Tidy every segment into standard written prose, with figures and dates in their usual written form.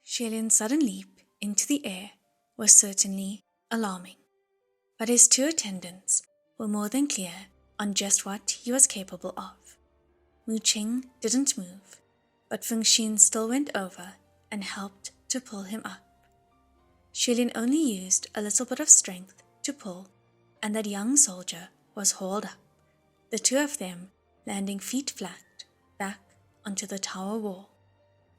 Shelian's sudden leap into the air was certainly alarming, but his two attendants were more than clear on just what he was capable of. Mu Qing didn't move, but Feng Xin still went over and helped to pull him up. Shelian only used a little bit of strength to pull, and that young soldier was hauled up, the two of them landing feet flat back onto the tower wall.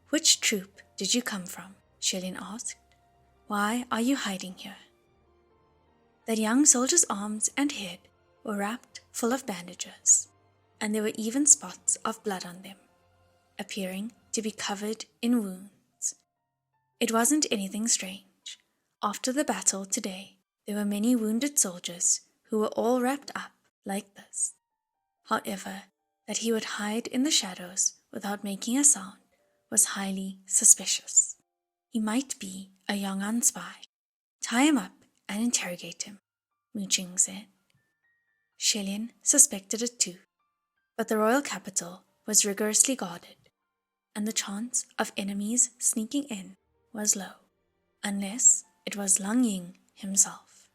"Which troop did you come from?" Shelian asked. "Why are you hiding here?" That young soldier's arms and head were wrapped full of bandages, and there were even spots of blood on them, appearing to be covered in wounds. It wasn't anything strange. After the battle today, there were many wounded soldiers who were all wrapped up like this. However, that he would hide in the shadows without making a sound was highly suspicious. He might be a Yong'an spy. "Tie him up and interrogate him," Mu Qing said. Shelian suspected it too, but the royal capital was rigorously guarded, and the chance of enemies sneaking in was low, unless it was Lang Ying himself.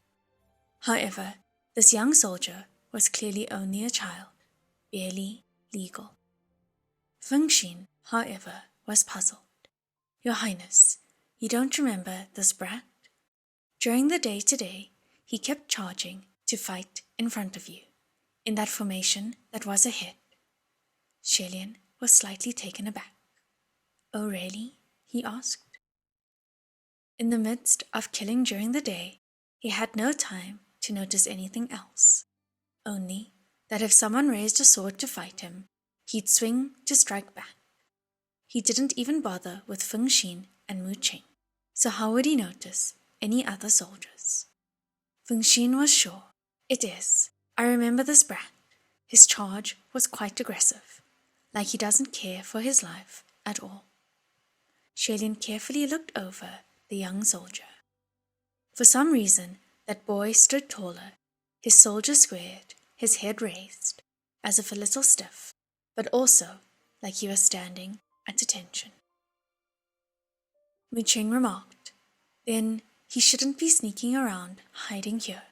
However, this young soldier was clearly only a child, barely legal. Feng Xin, however, was puzzled. "Your Highness, you don't remember this brat? During the day today, he kept charging to fight in front of you, in that formation that was ahead." Shelian was slightly taken aback. "Oh, really?" he asked. In the midst of killing during the day, he had no time to notice anything else, only that if someone raised a sword to fight him, he'd swing to strike back. He didn't even bother with Feng Xin and Mu Qing, so how would he notice any other soldiers? Feng Xin was sure. "It is. I remember this brat. His charge was quite aggressive, like he doesn't care for his life at all." Shelian carefully looked over the young soldier. For some reason, that boy stood taller, his shoulder squared, his head raised, as if a little stiff, but also like he was standing at attention. Mu Qing remarked, "Then he shouldn't be sneaking around hiding here.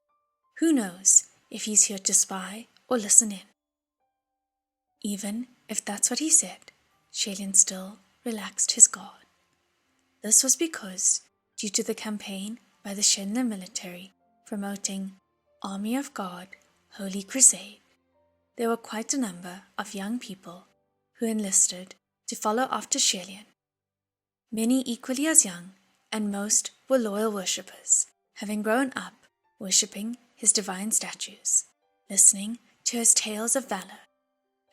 Who knows if he's here to spy or listen in?" Even if that's what he said, Shelian still relaxed his guard. This was because, due to the campaign by the Shenle military promoting Army of God, Holy Crusade, there were quite a number of young people who enlisted to follow after Shelian. Many equally as young, and most were loyal worshippers, having grown up worshipping his divine statues, listening to his tales of valor,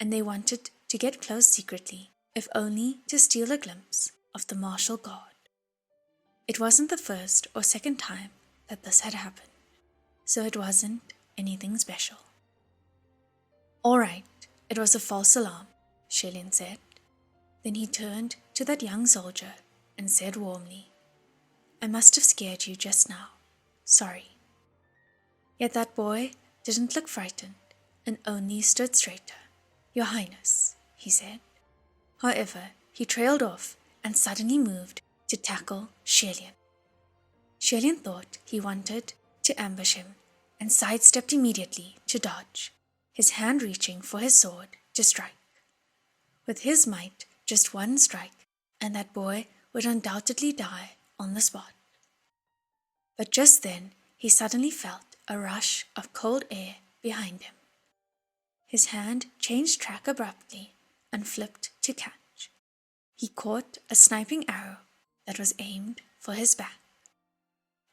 and they wanted to get close secretly, if only to steal a glimpse of the martial god. It wasn't the first or second time that this had happened, so it wasn't anything special. "All right, it was a false alarm," Shelian said. Then he turned to that young soldier and said warmly, "I must have scared you just now. Sorry." Yet that boy didn't look frightened and only stood straighter. "Your Highness," he said. However, he trailed off and suddenly moved to tackle Shelian. Shelian thought he wanted to ambush him and sidestepped immediately to dodge, his hand reaching for his sword to strike. With his might, just one strike, and that boy would undoubtedly die on the spot. But just then, he suddenly felt a rush of cold air behind him. His hand changed track abruptly and flipped to catch. He caught a sniping arrow that was aimed for his back.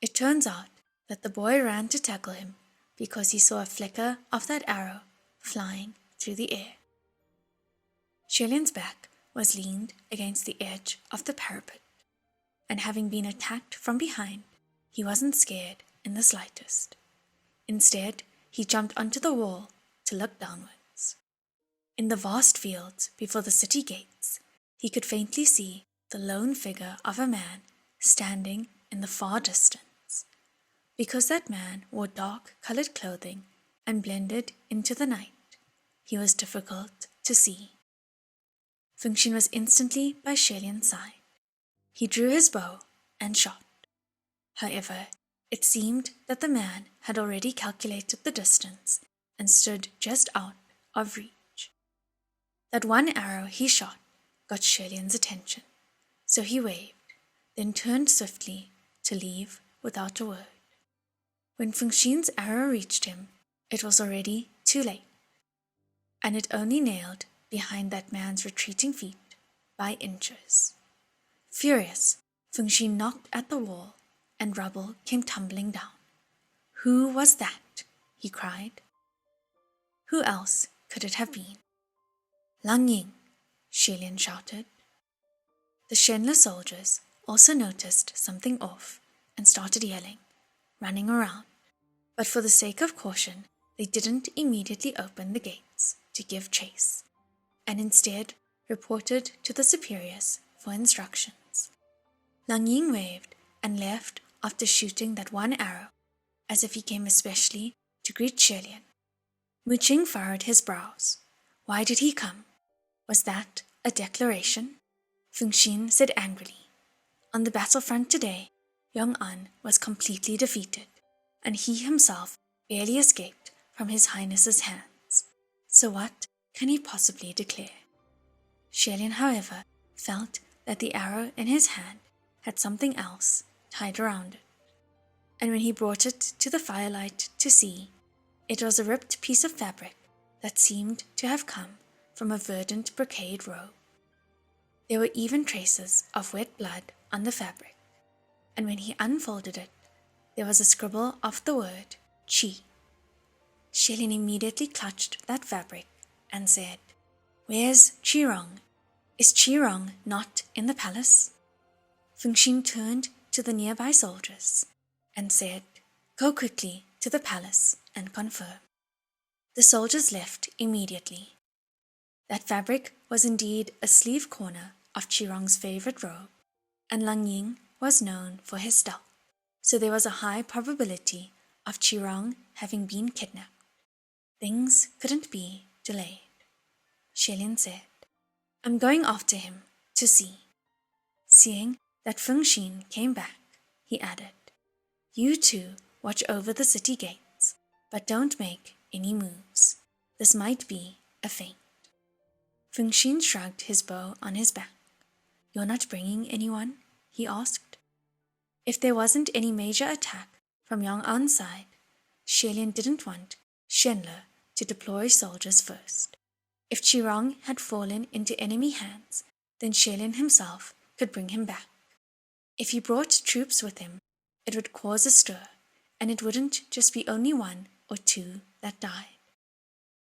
It turns out that the boy ran to tackle him because he saw a flicker of that arrow flying through the air. Shelian's back was leaned against the edge of the parapet, and having been attacked from behind, he wasn't scared in the slightest. Instead, he jumped onto the wall to look downwards. In the vast fields before the city gates, he could faintly see the lone figure of a man standing in the far distance. Because that man wore dark-colored clothing and blended into the night. He was difficult to see. Fengxian was instantly by Shelian's side. He drew his bow and shot. However, it seemed that the man had already calculated the distance and stood just out of reach. That one arrow he shot got Shelian's attention, so he waved, then turned swiftly to leave without a word. When Fengxian's arrow reached him, it was already too late, and it only nailed behind that man's retreating feet by inches. Furious, Fengxian knocked at the wall, and rubble came tumbling down. "Who was that?" he cried. Who else could it have been? "Lang Ying," Shelian shouted. The Shenle soldiers also noticed something off and started yelling, running around, but for the sake of caution, they didn't immediately open the gates to give chase, and instead reported to the superiors for instructions. Lang Ying waved and left after shooting that one arrow, as if he came especially to greet Shelian. Mu Qing furrowed his brows. Why did he come? Was that a declaration? Fengxian said angrily. On the battlefront today, Yong'an was completely defeated, and he himself barely escaped from His Highness's hands. So what can he possibly declare? Shelian, however, felt that the arrow in his hand had something else tied around it, and when he brought it to the firelight to see, it was a ripped piece of fabric that seemed to have come from a verdant brocade robe. There were even traces of wet blood on the fabric, and when he unfolded it, there was a scribble of the word Qi. Shelian immediately clutched that fabric and said, "Where's Qirong? Is Qirong not in the palace?" Fengxian turned to the nearby soldiers and said, "Go quickly to the palace and confirm." The soldiers left immediately. That fabric was indeed a sleeve corner of Qirong's favorite robe, and Lang Ying was known for his stealth, so there was a high probability of Qirong having been kidnapped. Things couldn't be delayed. Shelian said, "I'm going after him to see." Seeing that Fengxian came back, he added, "You two watch over the city gates, but don't make any moves. This might be a feint." Fengxian shrugged his bow on his back. "You're not bringing anyone?" he asked. If there wasn't any major attack from Yong'an's side, Shelian didn't want Shenle to deploy soldiers first. If Qirong had fallen into enemy hands, then Shelian himself could bring him back. If he brought troops with him, it would cause a stir, and it wouldn't just be only one or two that died.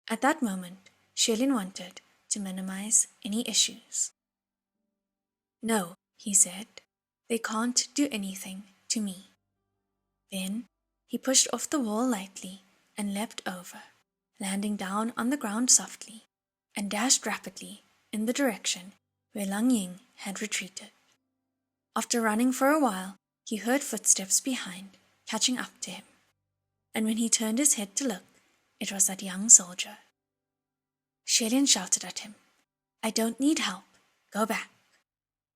At that moment, Shelian wanted to minimize any issues. "No," he said, "they can't do anything to me." Then he pushed off the wall lightly and leapt over, landing down on the ground softly, and dashed rapidly in the direction where Lang Ying had retreated. After running for a while, he heard footsteps behind, catching up to him, and when he turned his head to look, it was that young soldier. Shelian shouted at him, "I don't need help, go back."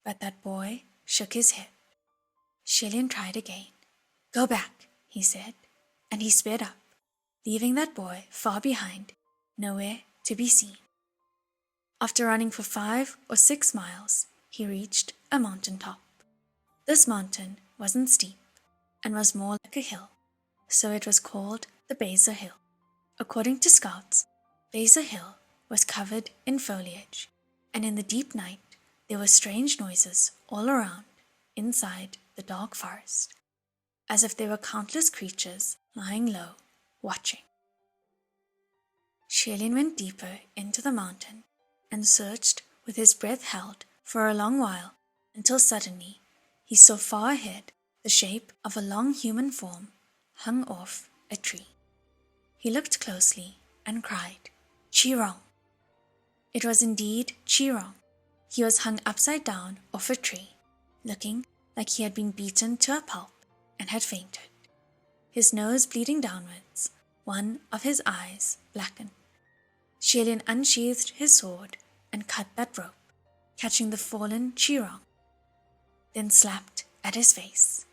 But that boy shook his head. Shelian tried again. "Go back," he said, and he sped up, leaving that boy far behind, nowhere to be seen. After running for 5 or 6 miles, he reached a mountain top. This mountain wasn't steep and was more like a hill, so it was called the Beizi Hill. According to scouts, Beizi Hill was covered in foliage, and in the deep night there were strange noises all around, inside the dark forest, as if there were countless creatures lying low, watching. Shelian went deeper into the mountain and searched with his breath held for a long while, until suddenly he saw far ahead the shape of a long human form hung off a tree. He looked closely and cried, "Qirong!" It was indeed Qirong. He was hung upside down off a tree, looking like he had been beaten to a pulp and had fainted. His nose bleeding downwards, one of his eyes blackened. Xie unsheathed his sword and cut that rope, catching the fallen Qirong, then slapped at his face.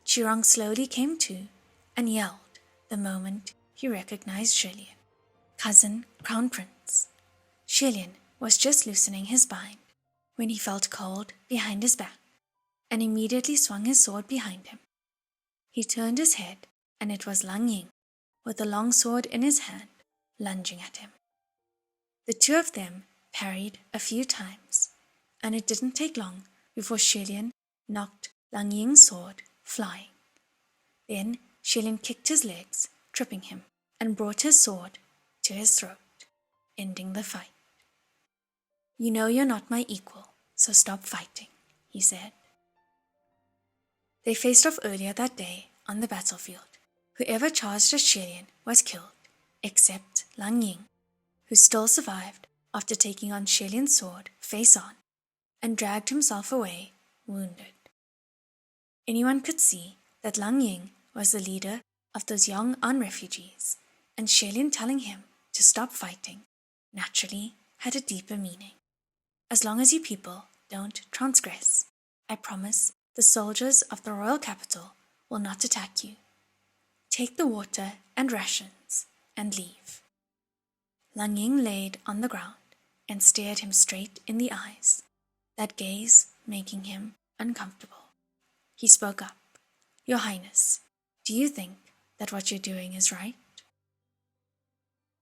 Qirong slowly came to and yelled the moment he recognized Xie, cousin Crown Prince. Xie was just loosening his bind when he felt cold behind his back and immediately swung his sword behind him. He turned his head, and it was Lang Ying, with the long sword in his hand, lunging at him. The two of them parried a few times, and it didn't take long before Xie knocked Lang Ying's sword flying. Then Xie kicked his legs, tripping him, and brought his sword to his throat, ending the fight. "You know you're not my equal, so stop fighting," he said. They faced off earlier that day on the battlefield. Whoever charged at Xie was killed, except Lang Ying, who still survived after taking on Xielian's sword face on, and dragged himself away, wounded. Anyone could see that Lang Ying was the leader of those Yong'an refugees, and Xielian telling him to stop fighting naturally had a deeper meaning. As long as you people don't transgress, I promise the soldiers of the royal capital will not attack you. Take the water and rations and leave. Lang Ying laid on the ground and stared him straight in the eyes, that gaze making him uncomfortable. He spoke up. "Your Highness, do you think that what you're doing is right?"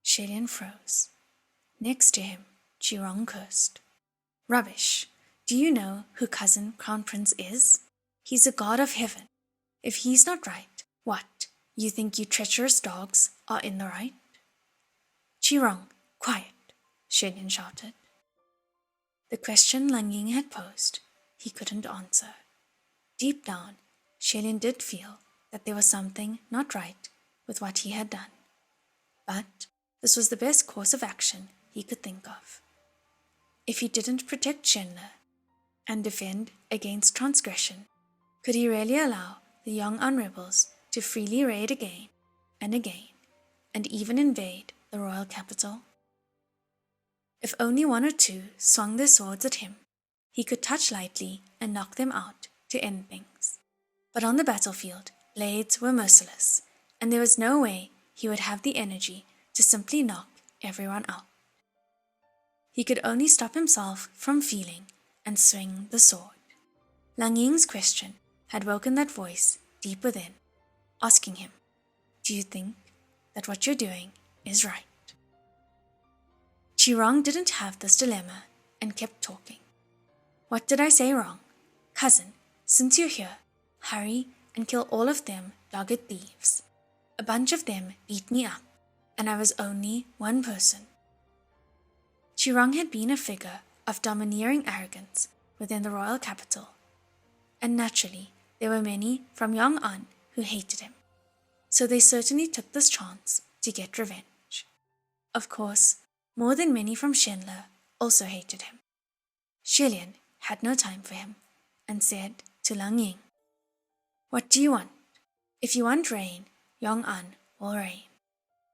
Xielian froze. Next to him, Qirong cursed. "Rubbish! Do you know who cousin Crown Prince is? He's a god of heaven. If he's not right, what, you think you treacherous dogs are in the right?" "Qirong, quiet!" Xielian shouted. The question Lang Ying had posed, he couldn't answer. Deep down, Xielian did feel that there was something not right with what he had done. But this was the best course of action he could think of. If he didn't protect Shenle and defend against transgression, could he really allow the Yong'an rebels to freely raid again, and even invade the royal capital? If only one or two swung their swords at him, he could touch lightly and knock them out to end things. But on the battlefield, blades were merciless, and there was no way he would have the energy to simply knock everyone out. He could only stop himself from feeling and swing the sword. Lang Ying's question had woken that voice deep within, asking him, "Do you think that what you're doing is right?" Qirong didn't have this dilemma and kept talking. "What did I say wrong? Cousin, since you're here, hurry and kill all of them dogged thieves. A bunch of them beat me up, and I was only one person." Qirong had been a figure of domineering arrogance within the royal capital, and naturally there were many from Yong'an who hated him, so they certainly took this chance to get revenge. Of course, more than many from Shenle also hated him. Xielian had no time for him and said to Lang Ying, "What do you want? If you want rain, Yong'an will rain.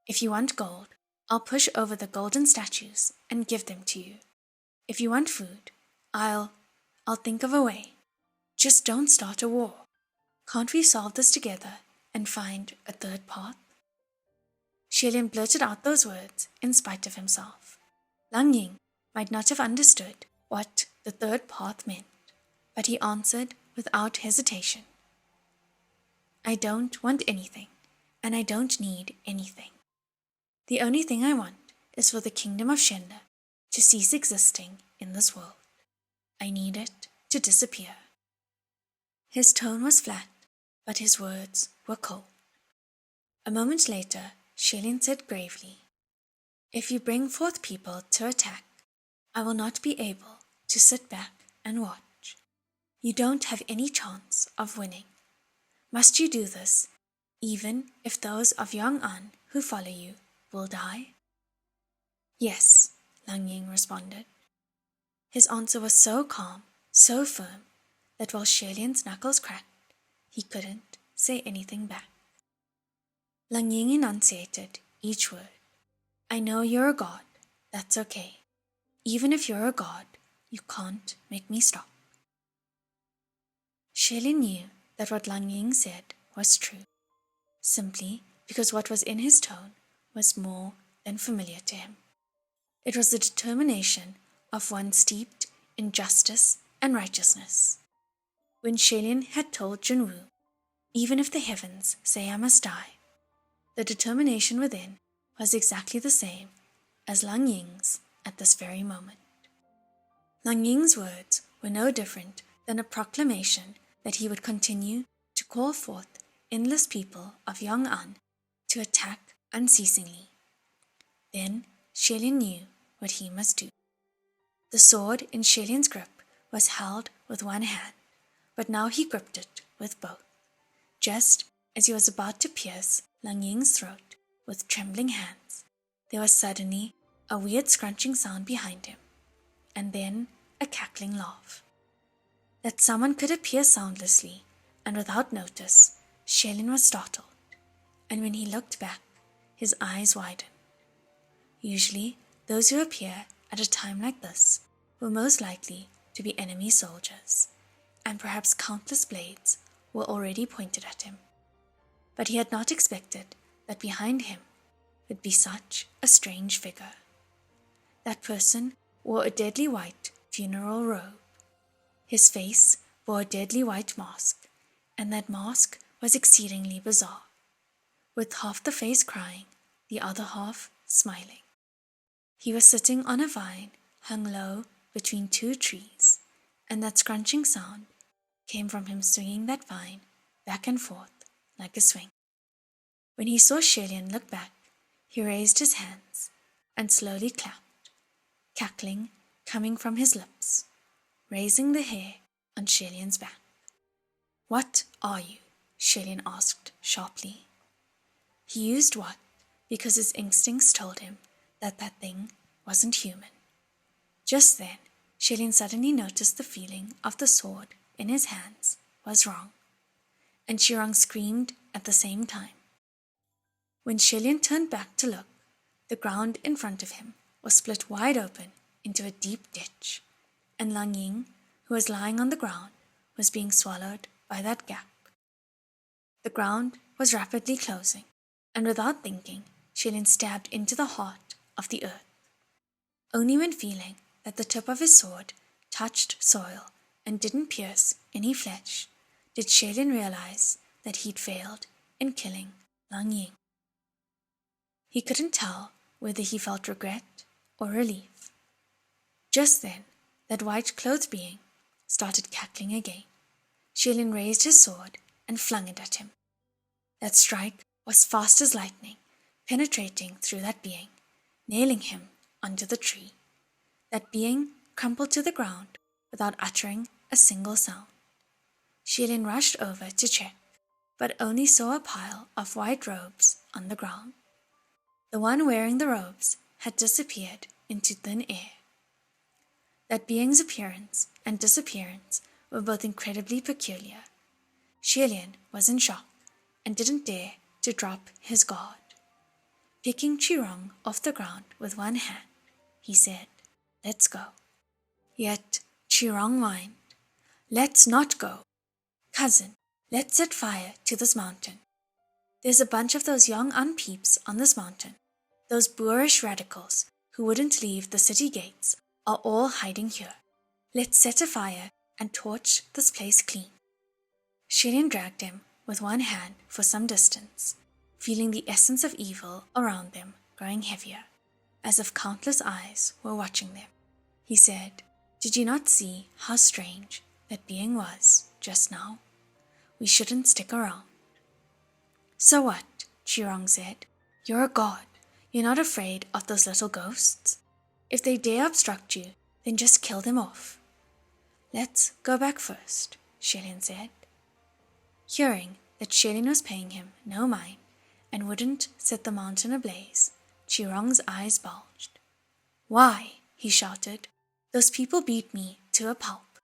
If you want gold, I'll push over the golden statues and give them to you. If you want food, I'll think of a way. Just don't start a war. Can't we solve this together and find a third path?" Xielian blurted out those words in spite of himself. Lang Ying might not have understood what the third path meant, but he answered without hesitation. "I don't want anything, and I don't need anything. The only thing I want is for the kingdom of Shenle to cease existing in this world. I need it to disappear." His tone was flat, but his words were cold. A moment later, Xielian said gravely, "If you bring forth people to attack, I will not be able to sit back and watch. You don't have any chance of winning. Must you do this, even if those of Yong'an who follow you will die?" "Yes," Lang Ying responded. His answer was so calm, so firm, that while Xielian's knuckles cracked, he couldn't say anything back. Lang Ying enunciated each word. I know you're a god. That's okay. Even if you're a god, you can't make me stop. Xie knew that what Lang Ying said was true, simply because what was in his tone was more than familiar to him. It was the determination of one steeped in justice and righteousness. When Xie had told Junwu, even if the heavens say I must die, the determination within was exactly the same as Lang Ying's at this very moment. Lang Ying's words were no different than a proclamation that he would continue to call forth endless people of Yong'an to attack unceasingly. Then Xie knew what he must do. The sword in Xielian's grip was held with one hand, but now he gripped it with both. Just as he was about to pierce Lang Ying's throat with trembling hands, there was suddenly a weird scrunching sound behind him, and then a cackling laugh. That someone could appear soundlessly and without notice, Xielian was startled, and when he looked back, his eyes widened. Usually, those who appear at a time like this were most likely to be enemy soldiers, and perhaps countless blades were already pointed at him. But he had not expected that behind him would be such a strange figure. That person wore a deadly white funeral robe. His face bore a deadly white mask, and that mask was exceedingly bizarre, with half the face crying, the other half smiling. He was sitting on a vine hung low between two trees, and that scrunching sound came from him swinging that vine back and forth like a swing. When he saw Xielian look back, he raised his hands and slowly clapped, cackling coming from his lips, raising the hair on Xielian's back. What are you? Xielian asked sharply. He used what because his instincts told him that that thing wasn't human. Just then, Xielian suddenly noticed the feeling of the sword in his hands was wrong, and Qirong screamed at the same time. When Xielian turned back to look, the ground in front of him was split wide open into a deep ditch, and Lang Ying, who was lying on the ground, was being swallowed by that gap. The ground was rapidly closing, and without thinking, Xielian stabbed into the heart of the earth. Only when feeling that the tip of his sword touched soil and didn't pierce any flesh did Xielian realize that he'd failed in killing Lang Ying. He couldn't tell whether he felt regret or relief. Just then, that white-clothed being started cackling again. Xielian raised his sword and flung it at him. That strike was fast as lightning, penetrating through that being, nailing him onto the tree. That being crumpled to the ground without uttering a single sound. Xielian rushed over to check, but only saw a pile of white robes on the ground. The one wearing the robes had disappeared into thin air. That being's appearance and disappearance were both incredibly peculiar. Xielian was in shock and didn't dare to drop his guard. Picking Qirong off the ground with one hand, he said, "Let's go." Yet Qirong whined, "Let's not go. Cousin, let's set fire to this mountain. There's a bunch of those Yong'an peeps on this mountain. Those boorish radicals who wouldn't leave the city gates are all hiding here. Let's set a fire and torch this place clean." Xielian dragged him with one hand for some distance, feeling the essence of evil around them growing heavier, as if countless eyes were watching them. He said, "Did you not see how strange that being was just now? We shouldn't stick around." "So what?" Qirong said. "You're a god. You're not afraid of those little ghosts? If they dare obstruct you, then just kill them off." "Let's go back first," Xielian said. Hearing that Xielian was paying him no mind and wouldn't set the mountain ablaze, Qirong's eyes bulged. "Why?" he shouted. "Those people beat me to a pulp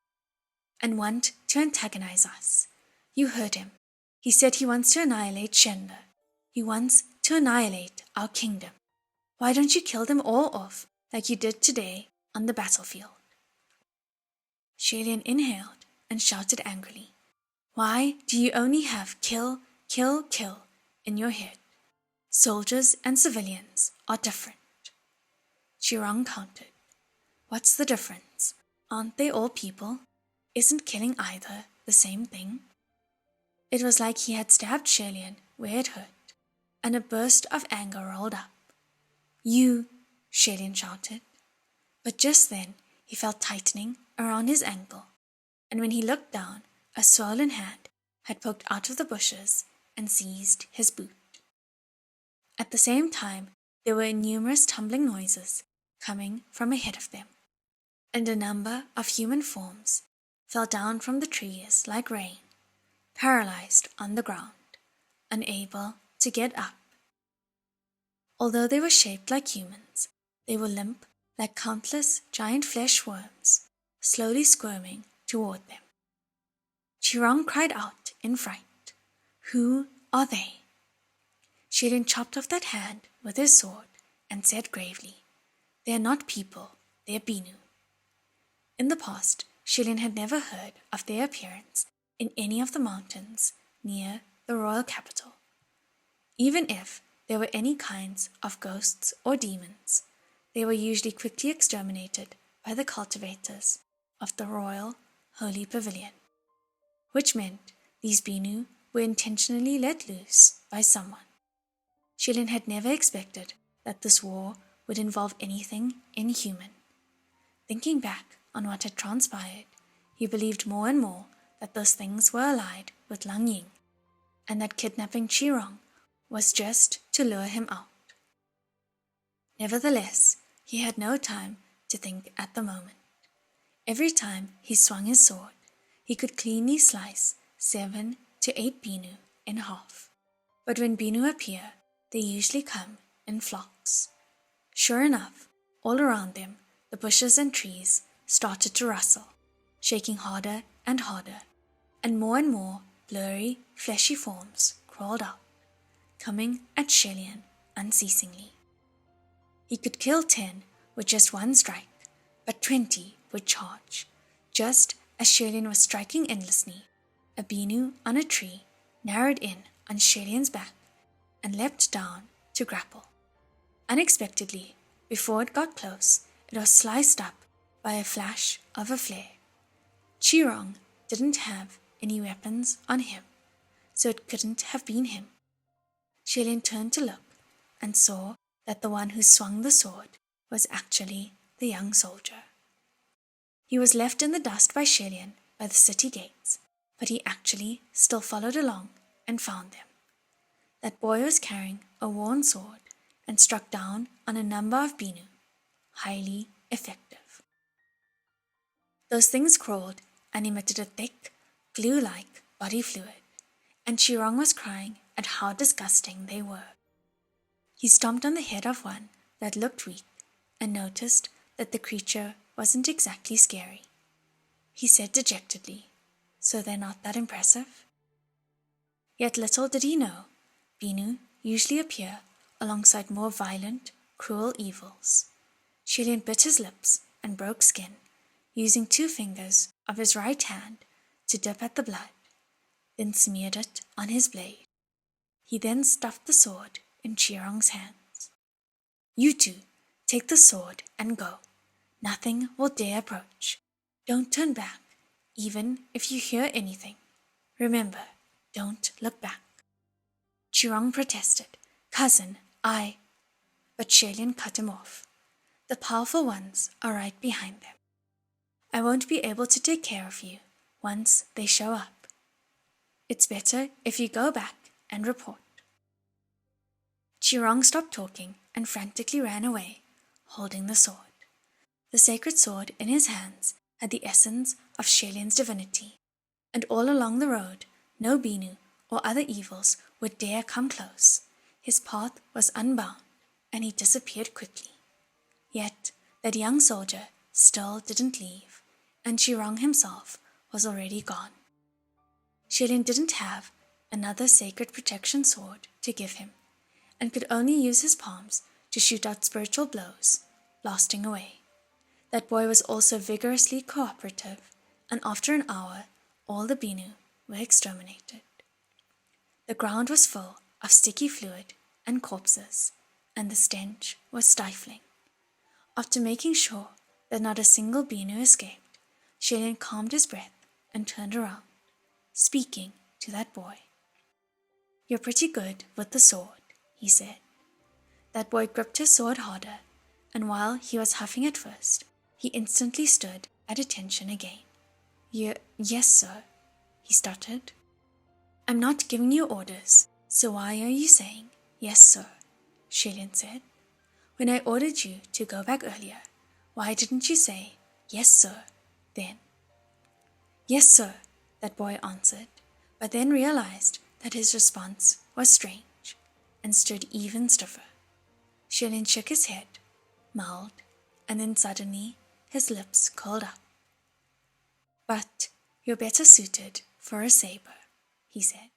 and want to antagonize us. You heard him. He said he wants to annihilate Shenle. He wants to annihilate our kingdom. Why don't you kill them all off like you did today on the battlefield?" Shelian inhaled and shouted angrily, "Why do you only have kill, kill, kill in your head? Soldiers and civilians are different." Chirong countered, "What's the difference? Aren't they all people? Isn't killing either the same thing?" It was like he had stabbed Shelian where it hurt, and a burst of anger rolled up. "You!" Shelian shouted. But just then he felt tightening around his ankle, and when he looked down, a swollen hand had poked out of the bushes and seized his boot. At the same time, there were numerous tumbling noises coming from ahead of them, and a number of human forms fell down from the trees like rain, paralyzed on the ground, unable to get up. Although they were shaped like humans, they were limp like countless giant flesh worms, slowly squirming toward them. Chirong cried out in fright, "Who are they?" Shelian chopped off that hand with his sword and said gravely, "They are not people, they are Binu." In the past, Shelian had never heard of their appearance in any of the mountains near the royal capital. Even if there were any kinds of ghosts or demons, they were usually quickly exterminated by the cultivators of the royal holy pavilion, which meant these Binu were intentionally let loose by someone. Shelian had never expected that this war would involve anything inhuman. Thinking back on what had transpired, he believed more and more that those things were allied with Lang Ying, and that kidnapping Chirong was just to lure him out. Nevertheless, he had no time to think at the moment. Every time he swung his sword, he could cleanly slice 7 to 8 Binu in half. But when Binu appear, they usually come in flocks. Sure enough, all around them, the bushes and trees started to rustle, shaking harder and harder, and more blurry, fleshy forms crawled out, coming at Shelian unceasingly. He could kill 10 with just one strike, but 20 would charge. Just as Shelian was striking endlessly, a Binu on a tree narrowed in on Shelian's back and leapt down to grapple. Unexpectedly, before it got close, it was sliced up by a flash of a flare. Chirong didn't have any weapons on him, so it couldn't have been him. Shelian turned to look and saw that the one who swung the sword was actually the young soldier. He was left in the dust by Shelian by the city gates, but he actually still followed along and found them. That boy was carrying a worn sword and struck down on a number of Binu, highly effective. Those things crawled and emitted a thick, glue-like body fluid, and Chirong was crying at how disgusting they were. He stomped on the head of one that looked weak and noticed that the creature wasn't exactly scary. He said dejectedly, "So they're not that impressive?" Yet little did he know, Binu usually appear alongside more violent, cruel evils. Shelian bit his lips and broke skin, using 2 fingers of his right hand to dip at the blood, then smeared it on his blade. He then stuffed the sword in Chirong's hands. "You two, take the sword and go. Nothing will dare approach. Don't turn back, even if you hear anything. Remember, don't look back." Chirong protested, "Cousin, I..." But Shelian cut him off. "The powerful ones are right behind them. I won't be able to take care of you once they show up. It's better if you go back and report." Chirong stopped talking and frantically ran away, holding the sword. The sacred sword in his hands had the essence of Shelian's divinity, and all along the road, no Binu or other evils would dare come close. His path was unbound, and he disappeared quickly. Yet that young soldier still didn't leave, and Chirong himself was already gone. Shelian didn't have another sacred protection sword to give him and could only use his palms to shoot out spiritual blows, blasting away. That boy was also vigorously cooperative, and after an hour, all the Binu were exterminated. The ground was full of sticky fluid and corpses, and the stench was stifling. After making sure that not a single Binu escaped, Shailen calmed his breath and turned around, speaking to that boy. "You're pretty good with the sword," he said. That boy gripped his sword harder, and while he was huffing at first, he instantly stood at attention again. Yes, sir," he stuttered. "I'm not giving you orders, so why are you saying, 'Yes, sir'?" Shailen said. "When I ordered you to go back earlier, why didn't you say, 'Yes, sir,' then?" "Yes, sir," that boy answered, but then realized that his response was strange, and stood even stiffer. Shailen shook his head, mulled, and then suddenly his lips curled up. "But you're better suited for a saber," he said.